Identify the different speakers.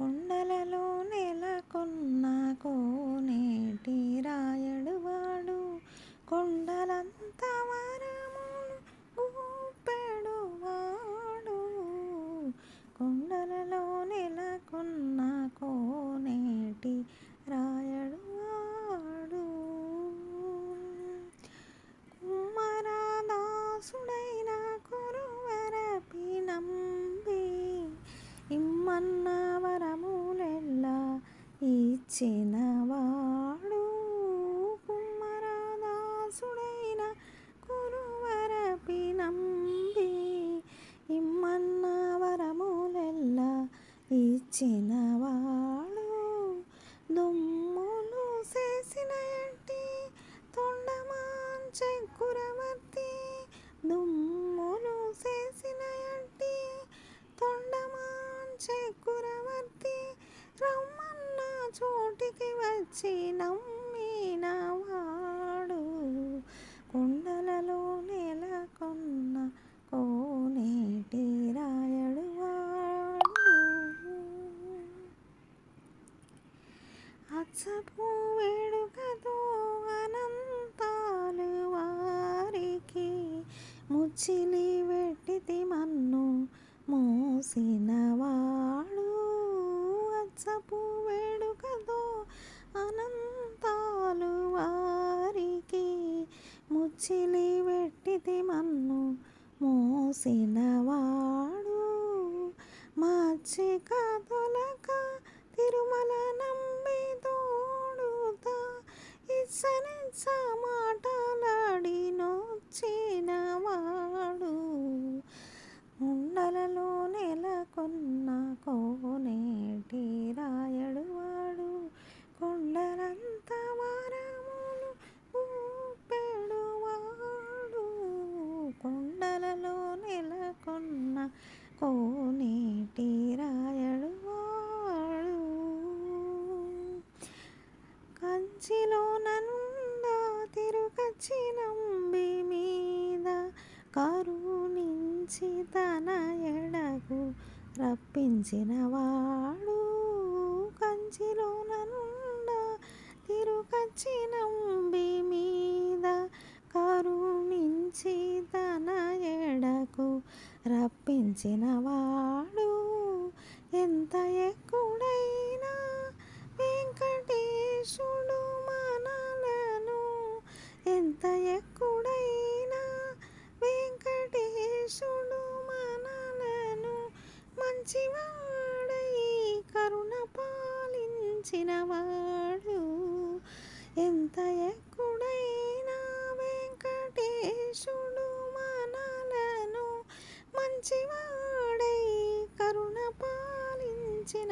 Speaker 1: కొండలలో నెలకొన్న కోనేటి రాయడువాడు, కొండలంత వరములు గూపెడువాడు. కొండలలో నెలకొన్న కోనేటి రాయడువాడు, కుమ్మరదాసుడైన కురువరపి నంబి ఇమ్మన్న వరములెల్లా ఇచ్చినవాడు. కుమ్మరదాసుడైన కురువరపి నంబి ఇమ్మన్న వరములెల్లా ఇచ్చినవాడు. దుమ్ములు చేసిన ఎట్టి తొండమాంచె కురవర్తి, దుమ్ములు చేసిన ఎట్టి తొండమాంచె కురవర్తి, రమ్మన్న చోటికి వచ్చి నమ్మినవాడు. కొండలలో నెలకొన్న కోనేటి రాయడువాడు, అచ్చపు వేడుకతో అనంతాలు వారికి ముచ్చిలి వెట్టితి మన్ను మోసినవాడు. అచ్చపు వేడుకతో అనంతాలు వారికి ముచ్చిలి వెట్టితి మన్ను మోసినవాడు. మచ్చిక తొలక తిరుమల నంబి తోడుతా ఇచ్చనిచ్చ మాటలాడి నొచ్చినవాడు. కొండలలో నెలకొన్న కోనేటి రాయడువాడు, కొండలంత వరములు గూపెడువాడు. కొండలలో నెలకొన్న కోనేటి రాయడువాడు, కంచిలో నంద తిరుకచ్చి నంబి మీద కరుణించి తన ఎడకు రప్పించినవాడు. కంచిలో నంద తిరుకచ్చి నంబి మీద కరుణించి తన ఎడకు రప్పించినవాడు. ఎంత ఎక్కుడైనా వెంకటేశుడు మనలను, ఎంత ఎక్కుడైనా వెంకటేశుడు మనలను మంచివాడై కరుణ పాలించినవాడు. ఎంత ఎక్కుడైనా వెంకటేశుడు మనలను మంచివాడై కరుణ పాలించిన